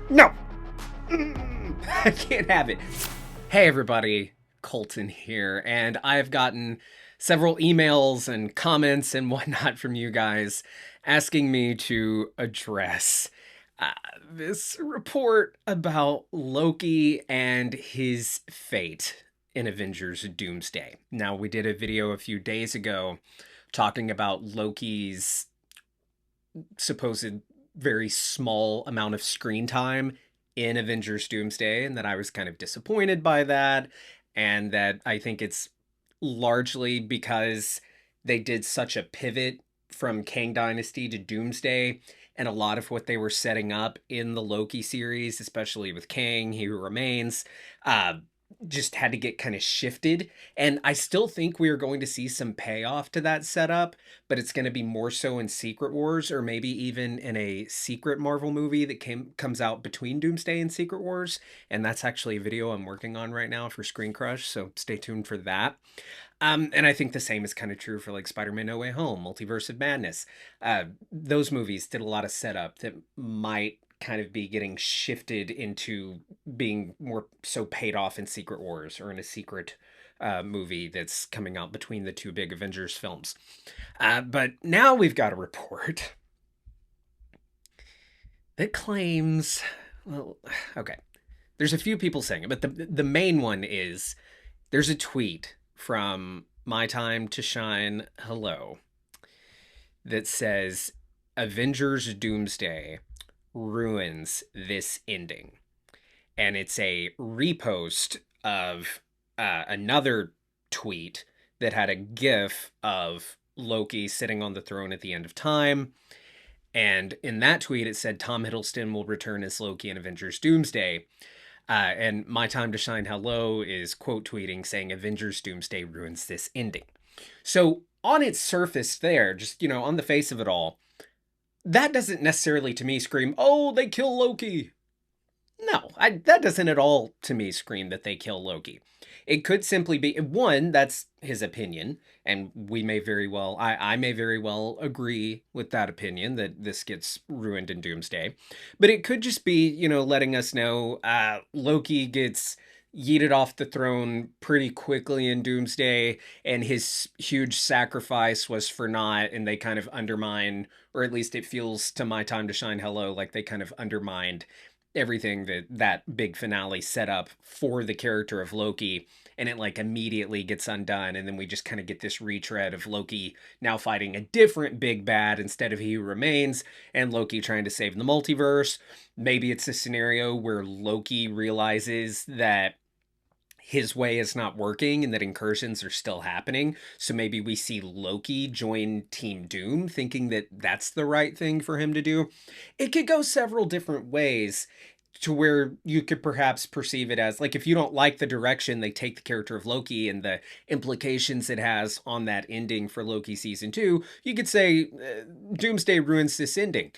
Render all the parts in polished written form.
No! I can't have it. Hey everybody, Colton here, and I've gotten several emails and comments and whatnot from you guys asking me to address uh, this report about Loki and his fate in Avengers Doomsday. Now, we did a video a few days ago talking about Loki's supposed very small amount of screen time in Avengers Doomsday, and that I was kind of disappointed by that, and that I think it's largely because they did such a pivot from Kang Dynasty to Doomsday, and a lot of what they were setting up in the Loki series, especially with Kang, He Who Remains, uh, just had to get kind of shifted. And I still think we are going to see some payoff to that setup, but it's going to be more so in Secret Wars, or maybe even in a secret Marvel movie that comes out between Doomsday and Secret Wars. And that's actually a video I'm working on right now for Screen Crush, so stay tuned for that. And I think the same is kind of true for like Spider-Man No Way Home, Multiverse of Madness. Those movies did a lot of setup that might kind of be getting shifted into being more so paid off in Secret Wars, or in a secret movie that's coming out between the two big Avengers films. But now we've got a report that claims, well, okay, there's a few people saying it, but the main one is there's a tweet from My Time to Shine Hello that says Avengers Doomsday ruins this ending. And it's a repost of another tweet that had a gif of Loki sitting on the throne at the end of time. And in that tweet, it said Tom Hiddleston will return as Loki in Avengers Doomsday. And My Time to Shine Hello is quote tweeting saying Avengers Doomsday ruins this ending. So on its surface there, just, on the face of it all, that doesn't necessarily to me scream, oh, they kill Loki. No, that doesn't at all to me scream that they kill Loki. It could simply be, one, that's his opinion, and we may very well, I may very well agree with that opinion, that this gets ruined in Doomsday. But it could just be, letting us know Loki gets yeeted off the throne pretty quickly in Doomsday, and his huge sacrifice was for naught, and they kind of undermine, or at least it feels to My Time to Shine Hello like they kind of undermined everything that big finale set up for the character of Loki, and it like immediately gets undone, and then we just kind of get this retread of Loki now fighting a different big bad instead of He Who Remains, and Loki trying to save the multiverse. Maybe it's a scenario where Loki realizes that his way is not working and that incursions are still happening. So maybe we see Loki join Team Doom, thinking that that's the right thing for him to do. It could go several different ways, to where you could perhaps perceive it as, like, if you don't like the direction they take the character of Loki and the implications it has on that ending for Loki season 2, you could say Doomsday ruins this ending.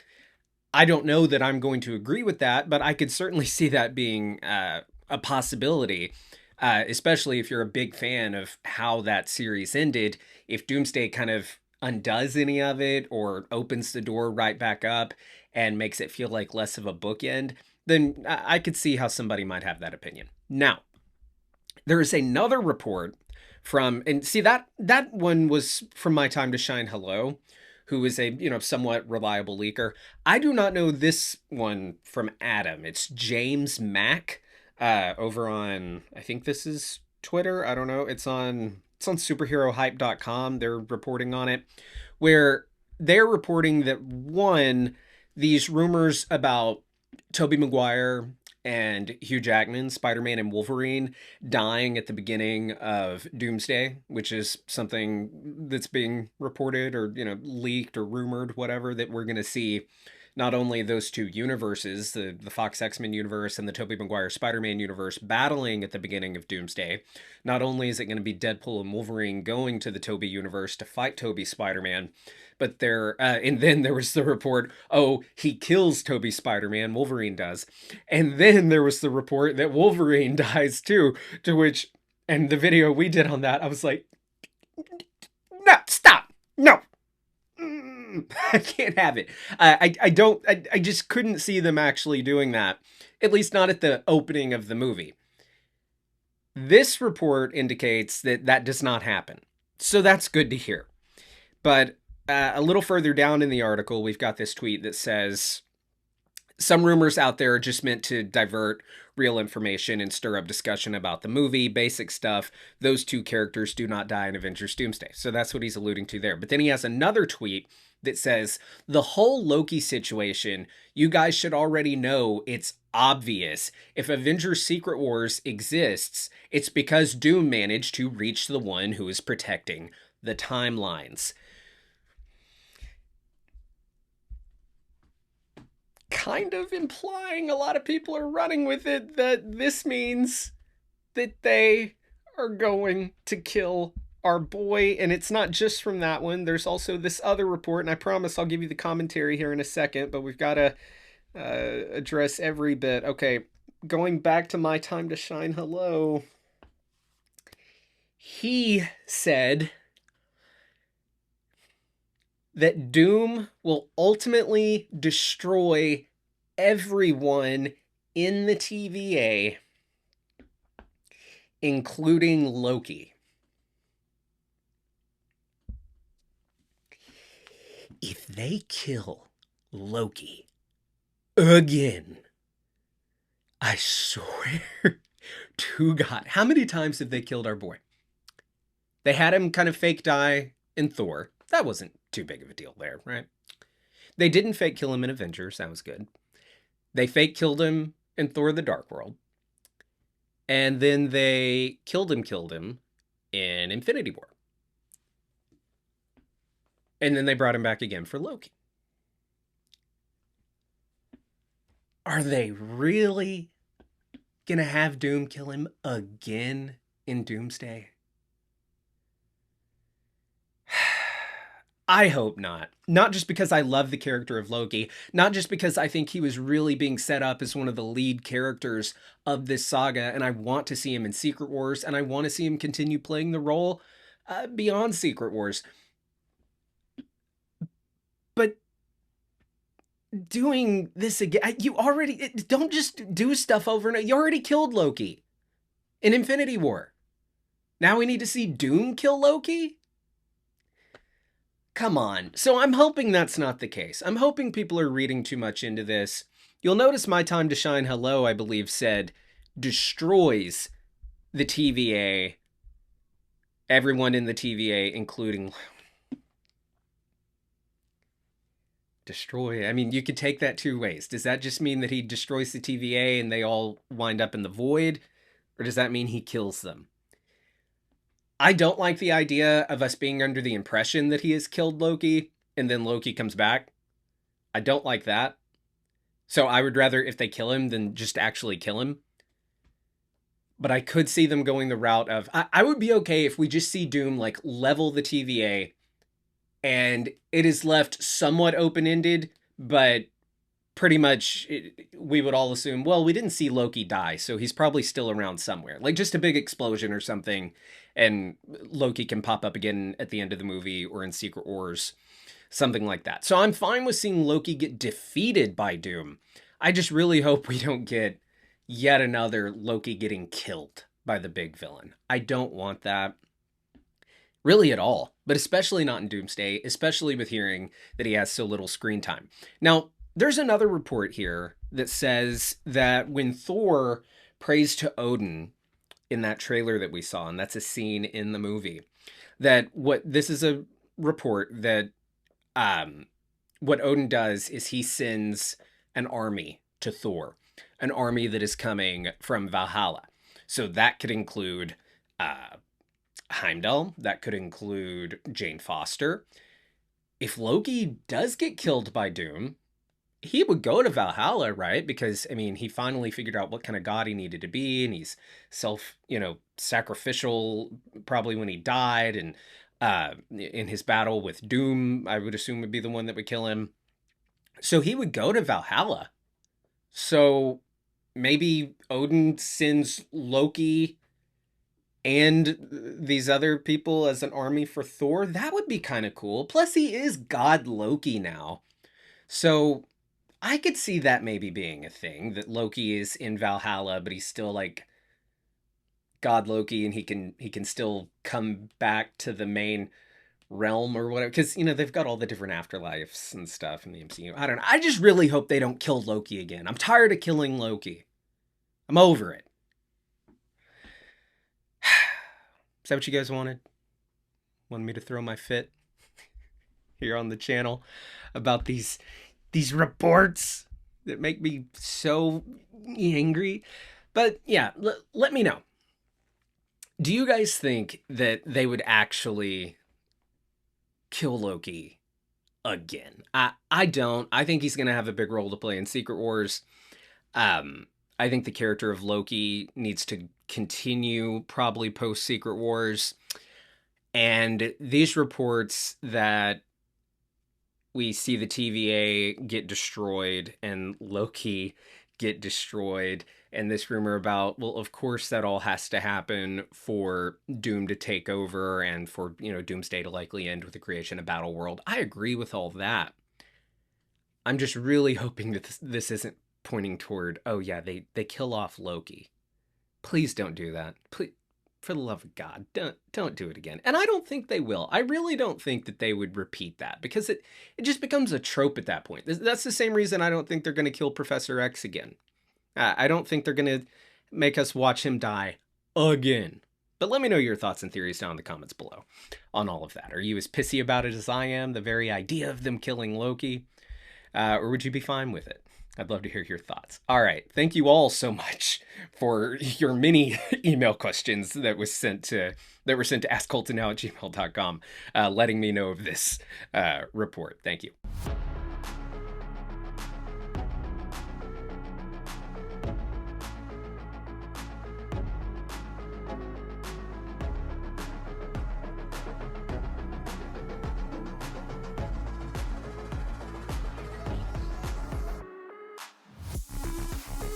I don't know that I'm going to agree with that, but I could certainly see that being a possibility. Especially if you're a big fan of how that series ended. If Doomsday kind of undoes any of it, or opens the door right back up and makes it feel like less of a bookend, then I could see how somebody might have that opinion. Now, there is another report from, and see, that one was from My Time to Shine Hello, who is a somewhat reliable leaker. I do not know this one from Adam. It's James Mack. Over on, I think this is Twitter. I don't know. It's on superherohype.com. They're reporting on it, where they're reporting that, one, these rumors about Tobey Maguire and Hugh Jackman, Spider-Man and Wolverine, dying at the beginning of Doomsday, which is something that's being reported or, leaked or rumored, whatever, that we're going to see not only those two universes, the Fox X-Men universe and the Tobey Maguire Spider-Man universe, battling at the beginning of Doomsday. Not only is it going to be Deadpool and Wolverine going to the Tobey universe to fight Tobey Spider-Man, but and then there was the report, oh, he kills Tobey Spider-Man, Wolverine does. And then there was the report that Wolverine dies too, to which, and the video we did on that, I was like, no, stop, no. I can't have it. I just couldn't see them actually doing that. At least not at the opening of the movie. This report indicates that that does not happen. So that's good to hear. But a little further down in the article, we've got this tweet that says some rumors out there are just meant to divert real information and stir up discussion about the movie, basic stuff. Those two characters do not die in Avengers Doomsday. So that's what he's alluding to there. But then he has another tweet that says, the whole Loki situation, you guys should already know it's obvious. If Avengers Secret Wars exists, it's because Doom managed to reach the one who is protecting the timelines. Kind of implying, a lot of people are running with it, that this means that they are going to kill our boy. And it's not just from that one. There's also this other report, and I promise I'll give you the commentary here in a second, but we've got to address every bit. Okay, going back to My Time to Shine, hello. He said that Doom will ultimately destroy everyone in the TVA, including Loki. If they kill Loki again, I swear to God, how many times have they killed our boy? They had him kind of fake die in Thor. That wasn't too big of a deal there, right? They didn't fake kill him in Avengers. That was good. They fake killed him in Thor the Dark World. And then they killed him in Infinity War. And then they brought him back again for Loki. Are they really gonna have Doom kill him again in Doomsday? I hope not. Not just because I love the character of Loki, not just because I think he was really being set up as one of the lead characters of this saga, and I want to see him in Secret Wars, and I want to see him continue playing the role beyond Secret Wars. But doing this again, don't just do stuff over and over. You already killed Loki in Infinity War. Now we need to see Doom kill Loki? Come on. So I'm hoping that's not the case. I'm hoping people are reading too much into this. You'll notice My Time to Shine Hello, I believe, said destroys the TVA. Everyone in the TVA, including... Destroy. I mean, you could take that two ways. Does that just mean that he destroys the TVA and they all wind up in the void? Or does that mean he kills them? I don't like the idea of us being under the impression that he has killed Loki and then Loki comes back. I don't like that. So I would rather, if they kill him, than just actually kill him. But I could see them going the route of... I would be okay if we just see Doom, like, level the TVA and it is left somewhat open-ended, but pretty much we would all assume, well, we didn't see Loki die, so he's probably still around somewhere. Like, just a big explosion or something, and Loki can pop up again at the end of the movie or in Secret Wars, something like that. So I'm fine with seeing Loki get defeated by Doom. I just really hope we don't get yet another Loki getting killed by the big villain. I don't want that. Really at all, but especially not in Doomsday, especially with hearing that he has so little screen time. Now, there's another report here that says that when Thor prays to Odin in that trailer that we saw, and that's a scene in the movie, that this is a report that what Odin does is he sends an army to Thor, an army that is coming from Valhalla. So that could include Heimdall, that could include Jane Foster. If Loki does get killed by Doom, he would go to Valhalla, right? Because, I mean, he finally figured out what kind of god he needed to be, and he's sacrificial probably when he died, and in his battle with Doom, I would assume would be the one that would kill him. So he would go to Valhalla. So maybe Odin sends Loki and these other people as an army for Thor, that would be kind of cool. Plus, he is God Loki now. So I could see that maybe being a thing, that Loki is in Valhalla, but he's still like God Loki, and he can still come back to the main realm or whatever, because they've got all the different afterlives and stuff in the MCU. I don't know. I just really hope they don't kill Loki again. I'm tired of killing Loki. I'm over it. Is that what you guys wanted? Wanted me to throw my fit here on the channel about these reports that make me so angry? But yeah, let me know. Do you guys think that they would actually kill Loki again? I don't. I think he's going to have a big role to play in Secret Wars. I think the character of Loki needs to continue probably post Secret Wars. And these reports that we see the TVA get destroyed and Loki get destroyed, and this rumor about, well, of course that all has to happen for Doom to take over and for, Doomsday to likely end with the creation of Battle World. I agree with all that. I'm just really hoping that this isn't pointing toward, oh yeah, they kill off Loki. Please don't do that. Please, for the love of God, don't do it again. And I don't think they will. I really don't think that they would repeat that, because it just becomes a trope at that point. That's the same reason I don't think they're going to kill Professor X again. I don't think they're going to make us watch him die again. But let me know your thoughts and theories down in the comments below on all of that. Are you as pissy about it as I am, the very idea of them killing Loki? Or would you be fine with it? I'd love to hear your thoughts. All right. Thank you all so much for your many email questions that were sent to AskColtonNow@gmail.com, letting me know of this report. Thank you.